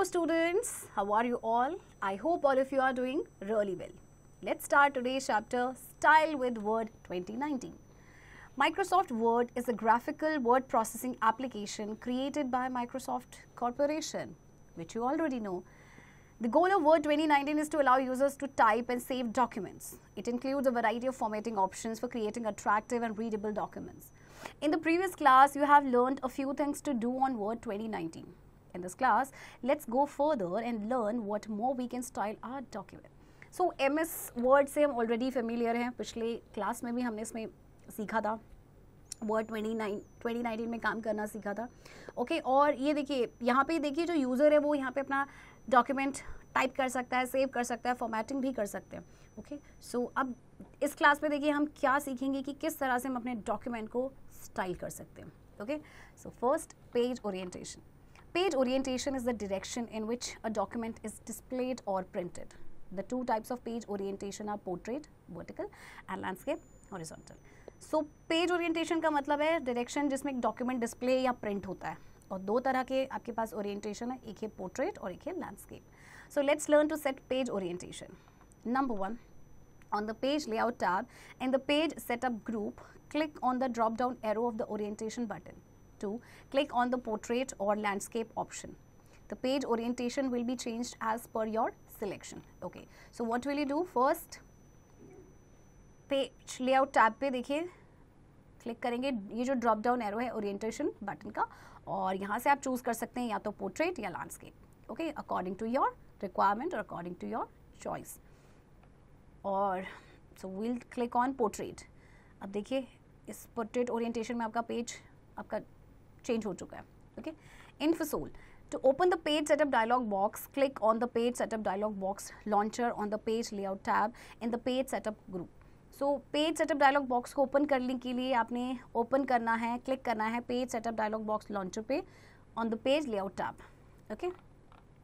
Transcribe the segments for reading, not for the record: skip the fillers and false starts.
students, how are you all? I hope all of you are doing really well. Let's start today's chapter, Style with Word 2019. Microsoft Word is a graphical word processing application created by Microsoft Corporation, which you already know. The goal of Word 2019 is to allow users to type and save documents. It includes a variety of formatting options for creating attractive and readable documents. In the previous class, you have learned a few things to do on Word 2019. In this class, let's go further and learn what more we can style our document. So, MS Word से हम already familiar हैं. पिछले class में भी हमने इसमें सीखा था. Word 2019 में काम करना सीखा था. ओके और ये देखिए यहाँ पे देखिए जो यूज़र है वो यहाँ पे अपना डॉक्यूमेंट टाइप कर सकता है, सेव कर सकता है, फॉर्मेटिंग भी कर सकते हैं. ओके सो अब इस क्लास में देखिए हम क्या सीखेंगे कि किस तरह से हम अपने डॉक्यूमेंट को स्टाइल कर सकते हैं. Okay so first, page orientation. Page orientation is the direction in which a document is displayed or printed. The two types of page orientation are portrait, vertical, and landscape, horizontal. So, page orientation का मतलब है direction जिसमें एक document display या print होता है. और दो तरह के आपके पास orientation है, एक है portrait और एक है landscape. So, let's learn to set page orientation. Number 1, on the page layout tab, in the page setup group, click on the drop down arrow of the orientation button. 2. Click on the portrait or landscape option. The page orientation will be changed as per your selection. Okay. So what will you do? First, page layout tab पे देखिए click करेंगे. ये जो drop down arrow है orientation button का और यहाँ से आप चूज कर सकते हैं या तो पोर्ट्रेट या landscape. Okay according to your requirement और अकॉर्डिंग टू योर चॉइस. और so will click on portrait. अब देखिए इस पोर्ट्रेट ओरिएंटेशन में आपका पेज आपका चेंज हो चुका है. Okay इन्फोसोल. To open the page setup dialog box, click on the page setup dialog box launcher on the page layout tab in the page setup group. So page setup dialog box को open करने के लिए आपने open करना है, click करना है page setup dialog box launcher पे on the page layout tab. Okay.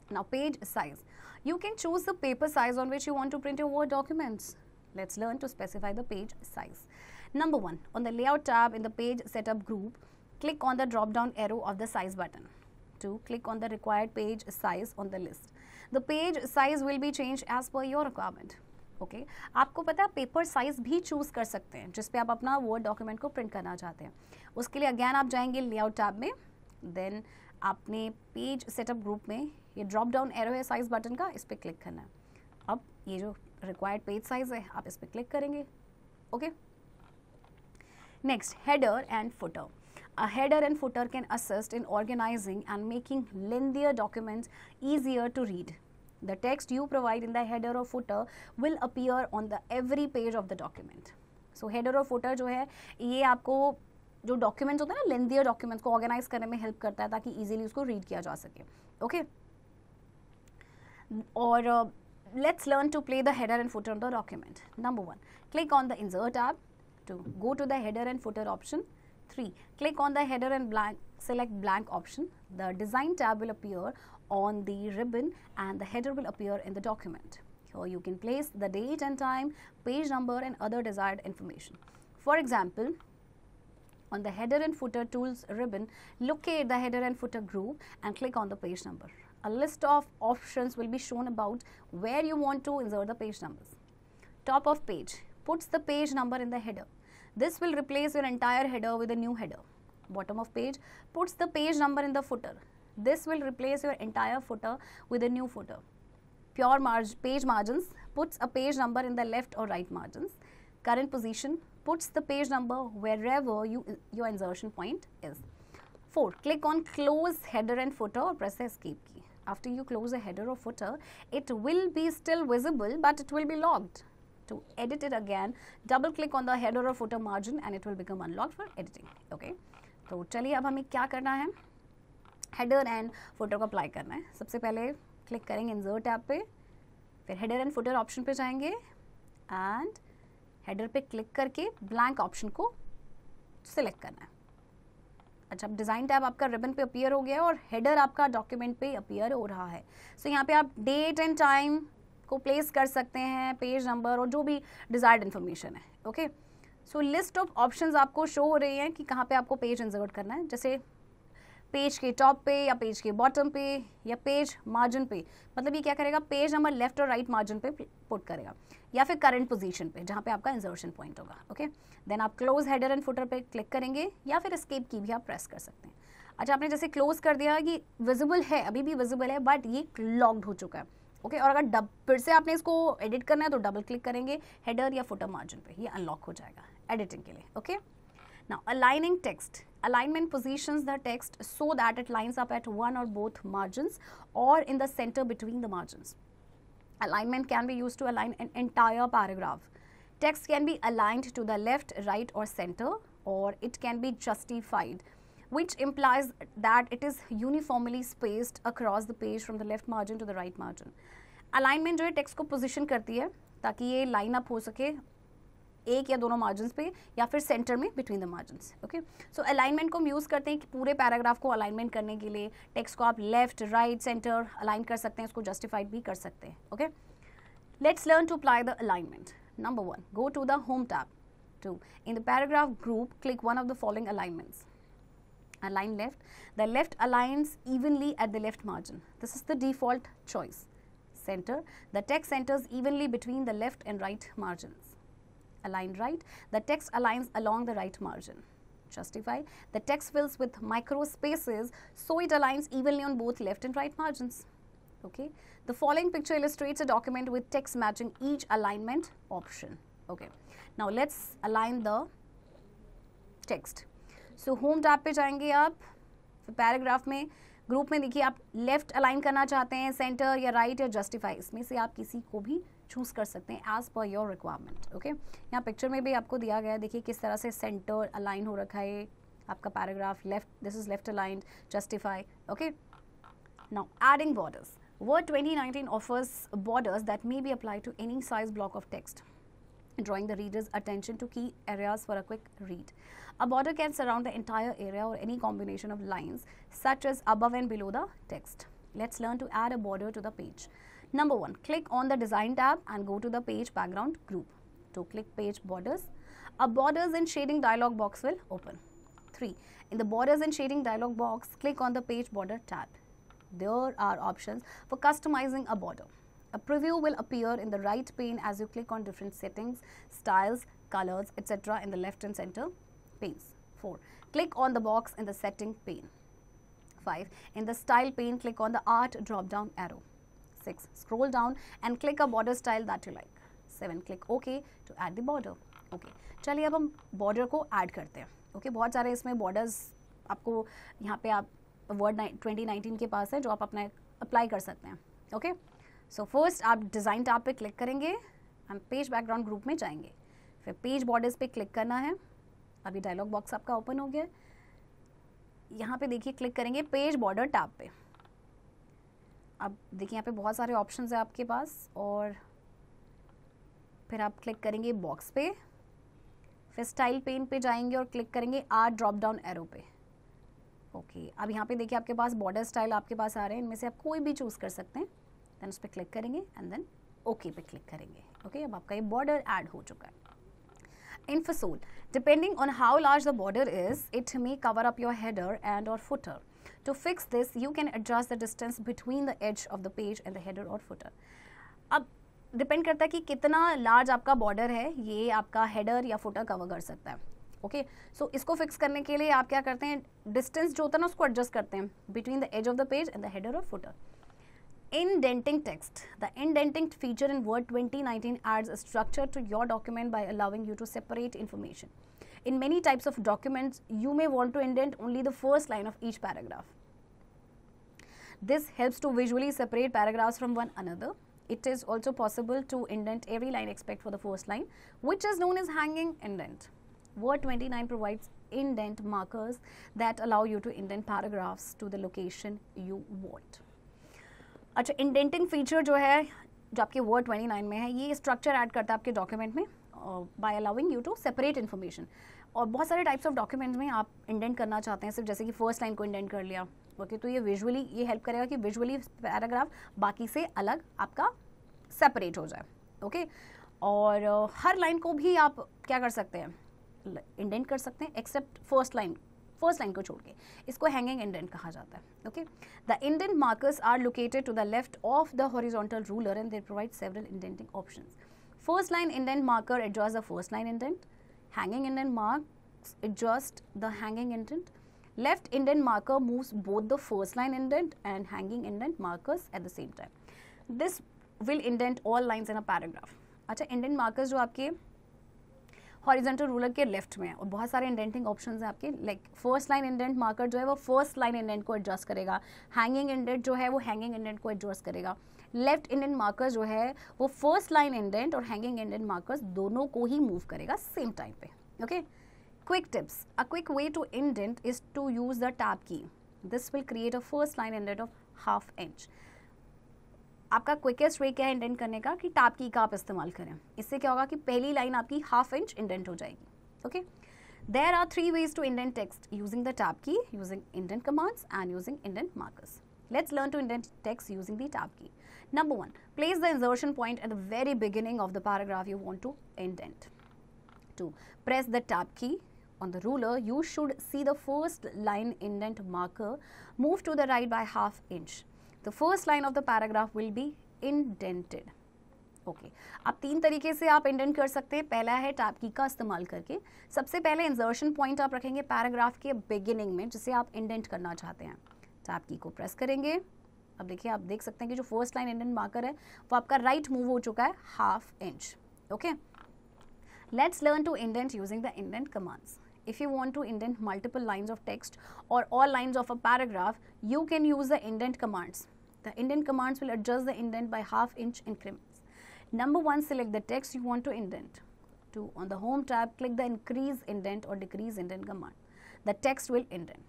Now page size. You can choose the paper size on which you want to print your Word documents. Let's learn to specify the page size. Number 1, on the layout tab in the page setup group, click on the drop down arrow of the size button. 2. Click on the required page size on the list. The page size will be changed as per your requirement. Okay. आपको पता है paper size भी choose कर सकते हैं जिस पे आप अपना वर्ड डॉक्यूमेंट को प्रिंट करना चाहते हैं. उसके लिए अगेन आप जाएंगे लेआउट टैब में, देन आपने पेज सेटअप ग्रुप में ये ड्रॉप डाउन एरो है साइज बटन का, इस पर क्लिक करना है. अब ये जो रिक्वायर्ड पेज साइज है आप इस पर क्लिक करेंगे. Okay next, header and footer. A header and footer can assist in organizing and making lengthier documents easier to read. The text you provide in the header or footer will appear on the every page of the document. So header और footer जो है ये आपको जो documents होता है ना lengthier documents को organize करने में help करता है ताकि easily उसको read किया जा सके. Okay. और let's learn to play the header and footer on the document. Number 1, click on the insert tab. 2. Go to the header and footer option. 3. Click on the header and select blank option. The design tab will appear on the ribbon and the header will appear in the document. Here you can place the date and time, page number and other desired information. For example, on the header and footer tools ribbon, locate the header and footer group and click on the page number. A list of options will be shown about where you want to insert the page numbers. Top of page puts the page number in the header. This will replace your entire header with a new header. Bottom of page puts the page number in the footer. This will replace your entire footer with a new footer. Page margins puts a page number in the left or right margins. Current position puts the page number wherever your insertion point is. 4. Click on close header and footer or press the escape key. After you close a header or footer, it will be still visible but it will be locked. To edit it again, double click on the header or footer margin and it will become unlocked for editing. Okay. तो चलिए अब हमें क्या करना है, header and footer को apply करना है. सबसे पहले क्लिक करेंगे इंसर्ट टैब पे, फिर हेडर एंड फुटर ऑप्शन पे जाएंगे एंड हेडर पे क्लिक करके ब्लैंक ऑप्शन को सिलेक्ट करना है. अच्छा, अब डिज़ाइन टैब आपका रिबन पे अपीयर हो गया और हेडर आपका डॉक्यूमेंट पे अपीयर हो रहा है. सो यहाँ पे आप डेट एंड टाइम को प्लेस कर सकते हैं, पेज नंबर और जो भी डिजायर्ड इन्फॉर्मेशन है. Okay so list of options आपको शो हो रही हैं कि कहाँ पे आपको पेज इंसर्ट करना है. जैसे पेज के टॉप पे या पेज के बॉटम पे या पेज मार्जिन पे, मतलब ये क्या करेगा, पेज नंबर लेफ्ट और राइट मार्जिन पे पुट करेगा, या फिर करंट पोजीशन पे जहाँ पे आपका इंसर्शन पॉइंट होगा। ओके, देन आप क्लोज हेडर एंड फुटर पे क्लिक करेंगे या फिर एस्केप की भी आप प्रेस कर सकते हैं। अच्छा, आपने जैसे क्लोज कर दिया कि विजिबल है, अभी भी विजिबल है बट ये लॉक्ड हो चुका है। ओके, और अगर फिर से आपने इसको एडिट करना है तो डबल क्लिक करेंगे हेडर या फुटर मार्जिन पे, ये अनलॉक हो जाएगा एडिटिंग के लिए। Okay, now aligning text. Alignment positions the text so that it lines up at one or both margins or in the center between the margins. Alignment can be used to align an entire paragraph. Text can be aligned to the left, right or center, or it can be justified, which implies that it is uniformly spaced across the page from the left margin to the right margin. Alignment जो है text को position करती है ताकि ये line up हो सके एक या दोनों मार्जिन्स पे या फिर सेंटर में between the margins. Okay, so alignment को हम यूज़ करते हैं कि पूरे पैराग्राफ को अलाइनमेंट करने के लिए टेक्स्ट को आप लेफ्ट, राइट, सेंटर अलाइन कर सकते हैं, उसको जस्टिफाइड भी कर सकते हैं। Okay, let's learn to apply the alignment. Number 1, go to the home tab. 2, in the paragraph group click one of the following alignments. Align left. The left aligns evenly at the left margin. This is the default choice. Center. The text centers evenly between the left and right margins. Align right. The text aligns along the right margin. Justify. The text fills with micro spaces so it aligns evenly on both left and right margins. Okay. The following picture illustrates a document with text matching each alignment option. Okay. Now let's align the text. So home tab पे जाएंगे आप, फिर paragraph में group में देखिए आप left align करना चाहते हैं, सेंटर या राइट या जस्टिफाई, इसमें से आप किसी को भी चूज़ कर सकते हैं as per your requirement. Okay, यहाँ पिक्चर में भी आपको दिया गया है, देखिए किस तरह से सेंटर अलाइन हो रखा है आपका paragraph, left, this is left aligned, justify. Okay, now adding borders. Word 2019 offers borders that may be applied to any size block of text, drawing the reader's attention to key areas for a quick read. A border can surround the entire area or any combination of lines, such as above and below the text. Let's learn to add a border to the page. Number 1, click on the Design tab and go to the Page Background group. 2, click Page Borders. A Borders and Shading dialog box will open. 3, in the Borders and Shading dialog box, click on the Page Border tab. There are options for customizing a border. A preview will appear in the right pane as you click on different settings, styles, colors, etc. in the left and center panes. 4, click on the box in the setting pane. 5, in the style pane, click on the art drop down arrow. 6, scroll down and click a border style that you like. 7, click OK to add the border. Okay, चलिए अब हम border को add करते हैं। Okay, बहुत सारे इसमें borders आपको यहाँ पे आप वर्ड 2019 के पास है जो आप अपना अप्लाई कर सकते हैं। ओके, सो फर्स्ट आप डिज़ाइन टैब पे क्लिक करेंगे, हम पेज बैकग्राउंड ग्रुप में जाएंगे, फिर पेज बॉर्डर्स पे क्लिक करना है। अभी डायलॉग बॉक्स आपका ओपन हो गया, यहाँ पे देखिए क्लिक करेंगे पेज बॉर्डर टैब पे। अब देखिए यहाँ पे बहुत सारे ऑप्शंस है आपके पास, और फिर आप क्लिक करेंगे बॉक्स पे, फिर स्टाइल पेन पे जाएंगे और क्लिक करेंगे आर्ट ड्रॉप डाउन एरो पे। ओके, अब यहाँ पे देखिए आपके पास बॉर्डर स्टाइल आपके पास आ रहे हैं, इनमें से आप कोई भी चूज़ कर सकते हैं। देन उस पर क्लिक करेंगे एंड देन ओके पे क्लिक करेंगे। ओके, अब आपका ये बॉर्डर ऐड हो चुका है। Infosol, depending on how large the border is, it may cover up your header and or footer. To fix this, you can adjust the distance between the edge of the page and the header or footer. अब depend करता है कि कितना large आपका border है, ये आपका header या फुटर कवर कर सकता है। ओके, सो इसको फिक्स करने के लिए आप क्या करते हैं, डिस्टेंस जो होता है ना उसको एडजस्ट करते हैं between the edge of the page and the header और footer. Indenting text. The indenting feature in Word 2019 adds a structure to your document by allowing you to separate information. In many types of documents, you may want to indent only the first line of each paragraph. This helps to visually separate paragraphs from one another. It is also possible to indent every line except for the first line, which is known as hanging indent. Word 29 provides indent markers that allow you to indent paragraphs to the location you want. अच्छा, indenting feature जो है जो आपके word 29 में है, ये structure add करता है आपके डॉक्यूमेंट में by allowing you to separate information. और बहुत सारे टाइप्स ऑफ डॉक्यूमेंट्स में आप इंडेंट करना चाहते हैं, सिर्फ जैसे कि फर्स्ट लाइन को इंडेंट कर लिया। ओके, तो ये विजुअली ये हेल्प करेगा कि विजुअली पैराग्राफ बाकी से अलग आपका सेपरेट हो जाए। ओके, और हर लाइन को भी आप क्या कर सकते हैं, इंडेंट कर सकते हैं except first line. First line को छोड़ के, इसको हैंगिंग इंडेंट कहा जाता है. Okay, the indent markers are located to the left of the horizontal ruler and they provide several indenting options. First line indent marker adjust the first line indent, hanging indent marks adjust the hanging indent. Left indent marker moves both the first line indent and hanging indent markers at the same time. This will indent all lines in a paragraph. अच्छा, indent markers जो आपके horizontal ruler के left में है और बहुत सारे indenting options हैं आपके. Like first line indent marker जो है वो फर्स्ट लाइन इंडेंट को एडजस्ट करेगा, हैंगिंग इंडेंट जो है वो हैंगिंग इंडेंट को एडजस्ट करेगा. लेफ्ट इंडेंट मार्कर जो है वो फर्स्ट लाइन इंडेंट और हैंगिंग इंडेंट मार्कर्स दोनों को ही मूव करेगा सेम टाइम पे. Okay, quick tips. A quick way to indent is to use the tab key. This will create a first line indent of ½ inch. आपका quickest वे क्या है indent करने का कि टैब की का आप इस्तेमाल करें. इससे क्या होगा कि पहली लाइन आपकी ½ इंच इंडेंट हो जाएगी. Okay, there are 3 ways to indent text using the tab key, using indent commands and using indent markers. Let's learn to indent text using the tab key. Number 1, place the insertion point at the very beginning of the paragraph you want to indent. 2, press the tab key. On the ruler, you should see the first line indent marker move to the right by ½ inch. The first line of the paragraph will be indented. Okay. अब 3 तरीके से आप indent कर सकते हैं. पहला है tab की का इस्तेमाल करके. सबसे पहले इंसर्शन पॉइंट आप रखेंगे पैराग्राफ के बिगिनिंग में जिसे आप इंडेंट करना चाहते हैं. टैब की को प्रेस करेंगे. अब देखिए, आप देख सकते हैं कि जो फर्स्ट लाइन इंडेंट मार्कर है वो आपका राइट मूव हो चुका है ½ inch. Okay, let's learn to indent using the indent commands. If you want to indent multiple lines of text or all lines of a paragraph, you can use the indent commands. The indent commands will adjust the indent by ½ inch increments. Number 1, select the text you want to indent. 2, on the home tab, click the increase indent or decrease indent command. The text will indent.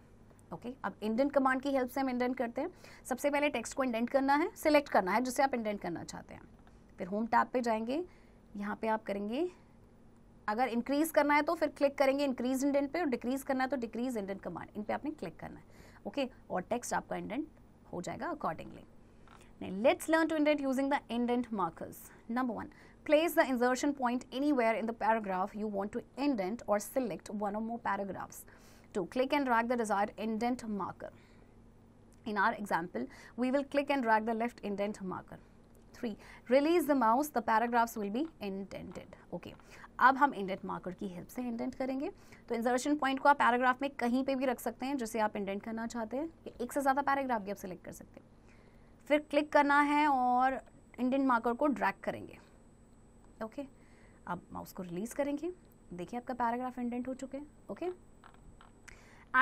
Okay, अब indent command की help से हम indent करते हैं. सबसे पहले text को indent करना है, select करना है जिसे आप indent करना चाहते हैं. फिर home tab पे जाएंगे, यहाँ पे आप करेंगे, अगर इंक्रीज करना है तो फिर क्लिक करेंगे इंक्रीज इंडेंट पे और डिक्रीज करना है तो डिक्रीज इंडेंट कमांड, इन पे आपने क्लिक करना है. ओके, और टेक्स्ट आपका इंडेंट हो जाएगा accordingly. Let's learn to indent using the indent markers. Number 1, place the insertion point anywhere in the paragraph you want to indent or select one or more paragraphs. 2, click and drag the desired indent marker. In our example, we will click and drag the left indent marker. 3, release the mouse, the paragraphs will be indented. Okay, अब हम indent marker की help से indent करेंगे. तो insertion point को आप paragraph में कहीं पे भी रख सकते हैं जिसे आप इंडेंट करना चाहते हैं. एक से ज़्यादा पैराग्राफ भी आप सिलेक्ट कर सकते हैं. फिर क्लिक करना है और इंडेंट मार्कर को ड्रैग करेंगे. ओके, अब माउस को रिलीज करेंगे. देखिए आपका पैराग्राफ इंडेंट हो चुके हैं. Okay,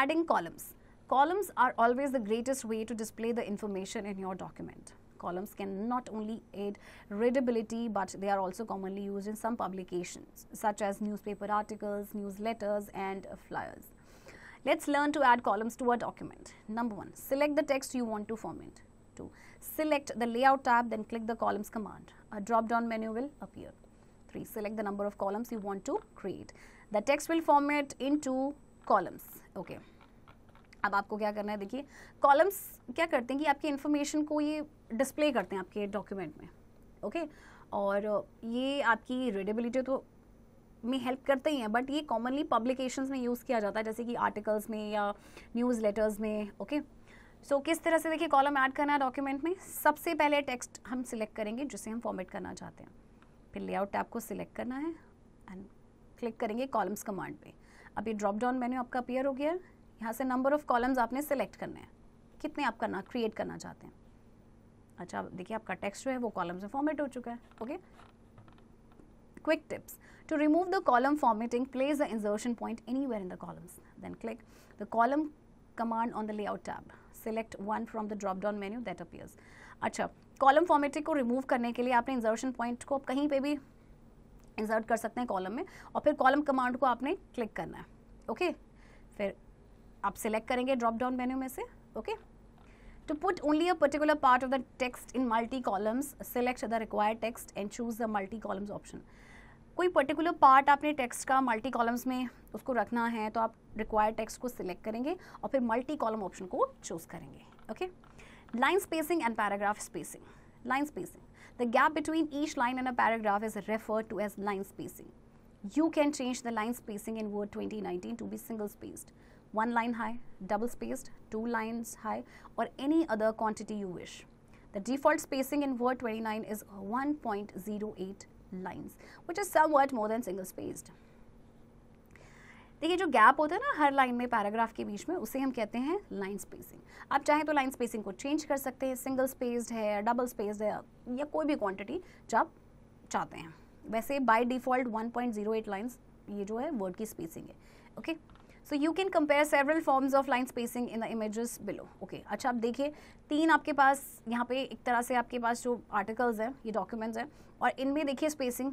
adding columns. Columns are always the greatest way to display the information in your document. Columns can not only aid readability, but they are also commonly used in some publications, such as newspaper articles, newsletters, and flyers. Let's learn to add columns to a document. Number 1, select the text you want to format. 2, select the layout tab, then click the columns command. A drop-down menu will appear. 3, select the number of columns you want to create. The text will format into columns. Okay. अब आपको क्या करना है, देखिए columns क्या करते हैं कि आपकी इन्फॉर्मेशन को ये डिस्प्ले करते हैं आपके डॉक्यूमेंट में. ओके, और ये आपकी रीडेबिलिटी तो में हेल्प करते ही हैं, बट ये कॉमनली पब्लिकेशंस में यूज़ किया जाता है जैसे कि आर्टिकल्स में या न्यूज़ लेटर्स में. ओके, सो किस तरह से देखिए कॉलम ऐड करना है डॉक्यूमेंट में. सबसे पहले टेक्स्ट हम सिलेक्ट करेंगे जिसे हम फॉर्मेट करना चाहते हैं. फिर लेआउट टैब को सिलेक्ट करना है एंड क्लिक करेंगे कॉलम्स कमांड पे. अब ये ड्रॉप डाउन मेन्यू आपका अपीयर हो गया है. यहाँ से नंबर ऑफ कॉलम्स आपने सिलेक्ट करने हैं, कितने आप करना क्रिएट करना चाहते हैं. अच्छा, देखिए आपका टेक्स्ट जो है वो कॉलम्स में फॉर्मेट हो चुका है. Okay, quick tips. To remove the column formatting, place the insertion point anywhere in the columns, then click the column command on the layout tab. Select one from the drop down menu that appears. अच्छा, column formatting को remove करने के लिए आपने insertion point को कहीं पे भी इंसर्ट कर सकते हैं कॉलम में, और फिर कॉलम कमांड को आपने क्लिक करना है. ओके, फिर आप सिलेक्ट करेंगे ड्रॉप डाउन मेन्यू में से. Okay, to put only a particular part of the text in multi columns, select the required text and choose the multi columns option. कोई पर्टिकुलर पार्ट आपने text का multi columns में उसको रखना है तो आप रिक्वायर्ड टेक्स्ट को सिलेक्ट करेंगे और फिर मल्टी कॉलम ऑप्शन को चूज करेंगे. Okay, line spacing and paragraph spacing. Line spacing, the gap between each line in a paragraph is referred to as line spacing. You can change the line spacing in Word 2019 to be single spaced, 1 line high, double spaced, 2 lines high, or any other quantity you wish. The default spacing in Word 29 is 1.08 lines, which is somewhat more than single spaced. देखिए जो gap होता है ना हर line में paragraph के बीच में, उसे हम कहते हैं लाइन स्पेसिंग. आप चाहें तो लाइन स्पेसिंग को चेंज कर सकते हैं, सिंगल स्पेस्ड है, डबल स्पेस्ड है, या कोई भी क्वांटिटी जो आप चाहते हैं. वैसे बाय डिफॉल्ट 1.08 लाइन्स ये जो है वर्ड की स्पेसिंग है. Okay, so you can compare several forms of line spacing in the images below. Okay, अच्छा आप देखिए 3 आपके पास यहाँ पे एक तरह से आपके पास जो आर्टिकल्स हैं, ये डॉक्यूमेंट्स हैं, और इनमें देखिए स्पेसिंग.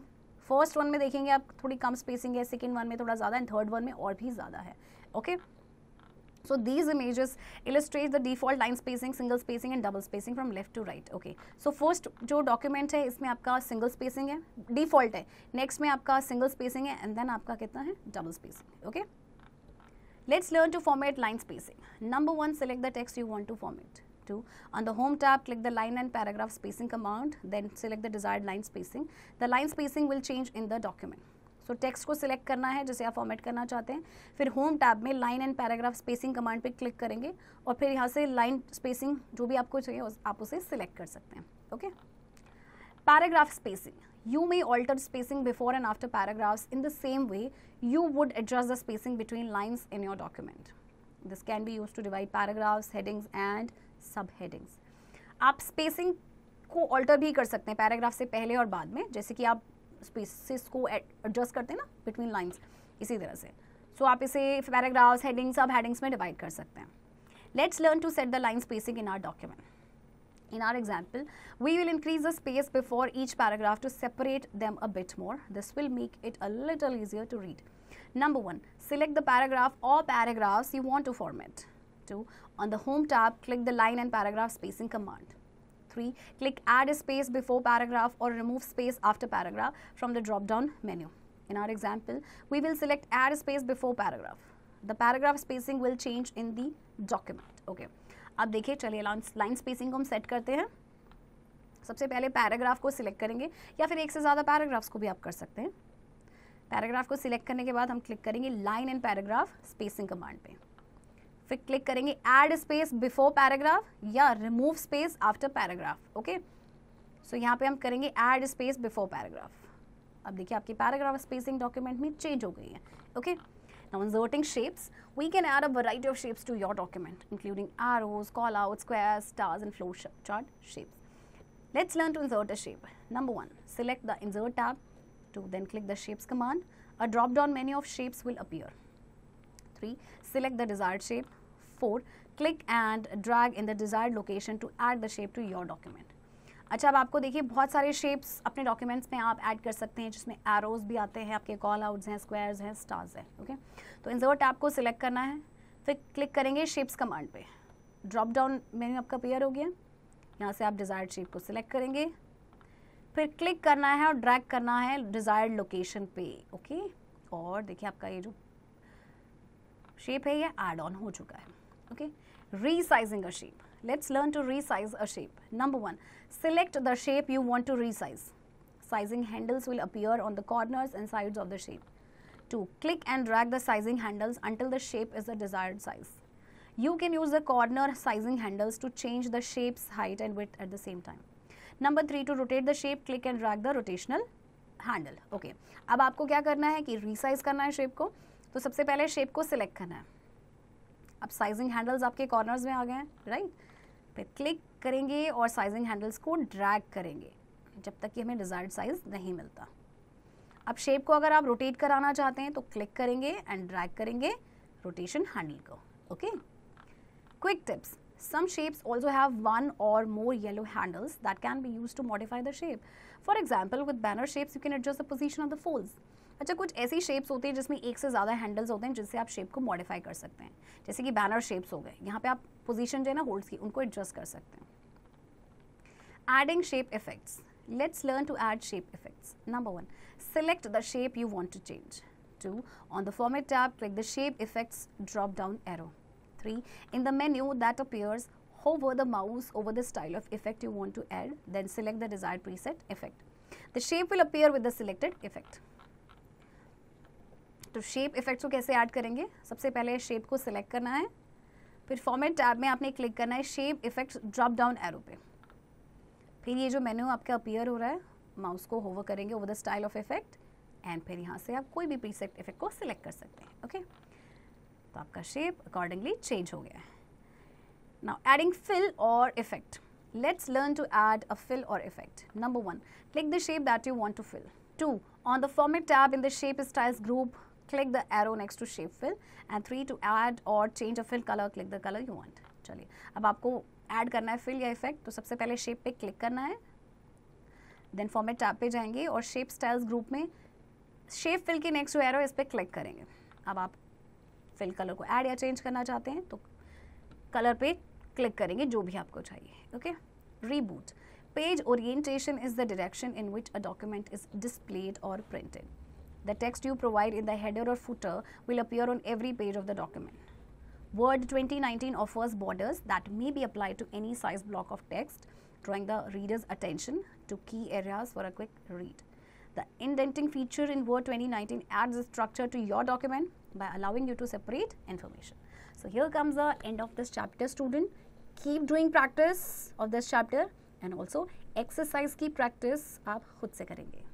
फर्स्ट वन में देखेंगे आप थोड़ी कम स्पेसिंग है, सेकेंड वन में थोड़ा ज़्यादा, एंड थर्ड वन में और भी ज़्यादा है. Okay, so these images illustrate the default line spacing, single spacing and double spacing from left to right. Okay, so first जो document है इसमें आपका single spacing है, default है. next में आपका single spacing है, and then आपका कितना है double spacing. Okay, let's learn to format line spacing. Number 1, select the text you want to format. 2, on the home tab click the line and paragraph spacing command, then select the desired line spacing. The line spacing will change in the document. So text को select करना है जिसे आप format करना चाहते हैं, फिर home tab में line and paragraph spacing command पे क्लिक करेंगे, और फिर यहाँ से लाइन स्पेसिंग जो भी आपको चाहिए आप उसे सिलेक्ट कर सकते हैं. Okay, paragraph spacing. You may alter spacing before and after paragraphs in the same way you would adjust the spacing between lines in your document. This can be used to divide paragraphs, headings and subheadings. आप spacing को alter भी कर सकते हैं paragraph से पहले और बाद में, जैसे कि आप स्पेसिस को एडजस्ट करते हैं ना बिटवीन लाइंस, इसी तरह से. सो आप इसे पैराग्राफ्स, हेडिंग्स, सब हेडिंग्स में डिवाइड कर सकते हैं. Let's learn to set the line spacing in our document. In our example, we will increase the space before each paragraph to separate them a bit more. This will make it a little easier to read. Number 1, select the paragraph or paragraphs you want to format. 2, on the home tab, click the line and paragraph spacing command. 3, click add a space before paragraph or remove space after paragraph from the drop down menu. In our example, we will select add a space before paragraph. The paragraph spacing will change in the document. Okay. अब देखिए चलिए line spacing को हम set करते हैं. सबसे पहले paragraph को सिलेक्ट करेंगे, या फिर एक से ज़्यादा पैराग्राफ्स को भी आप कर सकते हैं. पैराग्राफ को सिलेक्ट करने के बाद हम क्लिक करेंगे line and paragraph spacing command पे, फिर क्लिक करेंगे ऐड स्पेस बिफोर पैराग्राफ या remove space after paragraph. Okay, so यहाँ पे हम करेंगे ऐड स्पेस बिफोर पैराग्राफ. अब देखिए आपकी पैराग्राफ स्पेसिंग डॉक्यूमेंट में चेंज हो गई है. Okay, now inserting shapes, we can add a variety of shapes to your document, including arrows, callouts, squares, stars, and flow chart shapes. Let's learn to insert a shape. Number 1, select the Insert tab. 2, then click the Shapes command. A drop-down menu of shapes will appear. 3, select the desired shape. 4, click and drag in the desired location to add the shape to your document. अच्छा, अब आपको देखिए बहुत सारे shapes अपने documents में आप add कर सकते हैं, जिसमें एरोज भी आते हैं, आपके कॉल आउट्स हैं, स्क्वायर्स हैं, स्टार्स हैं. ओके, तो इंसर्ट टैब को सिलेक्ट करना है, फिर क्लिक करेंगे शेप्स कमांड पे. ड्रॉप डाउन मेन्यू आपका अपीयर हो गया. यहाँ से आप डिज़ायर्ड शेप को सिलेक्ट करेंगे, फिर क्लिक करना है और ड्रैग करना है डिज़ायर्ड लोकेशन पे. ओके, और देखिए आपका ये जो शेप है ये ऐड ऑन हो चुका है. Okay, resizing a shape. Let's learn to resize a shape. Number 1, select the shape you want to resize. Sizing handles will appear on the corners and sides of the shape. 2, click and drag the sizing handles until the shape is the desired size. You can use the corner sizing handles to change the shape's height and width at the same time. Number 3, to rotate the shape, click and drag the rotational handle. Okay, अब आपको क्या करना है कि resize करना है shape को. तो सबसे पहले shape को select करना है. अब साइजिंग हैंडल्स आपके कॉर्नर्स में आ गए हैं, राइट. फिर क्लिक करेंगे और साइजिंग हैंडल्स को ड्रैग करेंगे जब तक कि हमें डिज़ायर्ड साइज नहीं मिलता. अब शेप को अगर आप रोटेट कराना चाहते हैं तो क्लिक करेंगे एंड ड्रैग करेंगे रोटेशन हैंडल को. Okay, quick tips. Some shapes also have 1 or more yellow handles that can be use to modify the shape. For example, with banner shapes you can adjust the position of the folds. अच्छा, कुछ ऐसी shapes होती है जिसमें एक से ज़्यादा handles होते हैं जिससे आप शेप को मॉडिफाई कर सकते हैं, जैसे कि बैनर शेप्स हो गए. यहाँ पे आप पोजीशन जो है ना होल्ड्स की, उनको एडजस्ट कर सकते हैं. Adding shape effects. Let's learn to add shape effects. Number 1, select the shape you want to change. 2, on the format tab click the shape effects drop down arrow. 3, in the menu that appears, hover the mouse over the style of effect you want to add, then select the desired preset effect. The shape will appear with the selected effect. तो shape effects को कैसे add करेंगे? सबसे पहले shape को select करना है, फिर फॉर्मेट टैब में आपने क्लिक करना है shape effects drop down arrow पे। फिर ये जो मेन्यू आपका अपीयर हो रहा है, माउस को होवर करेंगे over the style of effect and फिर यहाँ से आप कोई भी प्रीसेट इफेक्ट को सिलेक्ट कर सकते हैं। ओके, तो आपका शेप अकॉर्डिंगली चेंज हो गया है। नाउ एडिंग फिल और effect, let's learn to add a fill or effect. Number 1, click the shape that you want to fill. 2, on the format tab in the shape styles group, click the arrow next to shape fill. And 3, to add or change a fill color, click the color you want. चलिए, अब आपको add करना है fill या effect, तो सबसे पहले shape पे क्लिक करना है, देन फॉर्मेट टैब पे जाएंगे और शेप स्टाइल्स ग्रुप में शेप फिल के नेक्स्ट टू एरो इस पर क्लिक करेंगे। अब आप फिल कलर को ऐड या चेंज करना चाहते हैं तो कलर पे क्लिक करेंगे जो भी आपको चाहिए। Okay, reboot, page orientation is the direction in which a document is displayed और printed. The text you provide in the header or footer will appear on every page of the document. Word 2019 offers borders that may be applied to any size block of text, drawing the reader's attention to key areas for a quick read. The indenting feature in Word 2019 adds structure to your document by allowing you to separate information. So here comes the end of this chapter, student. Keep doing practice of this chapter and also exercise की practice आप खुद से करेंगे.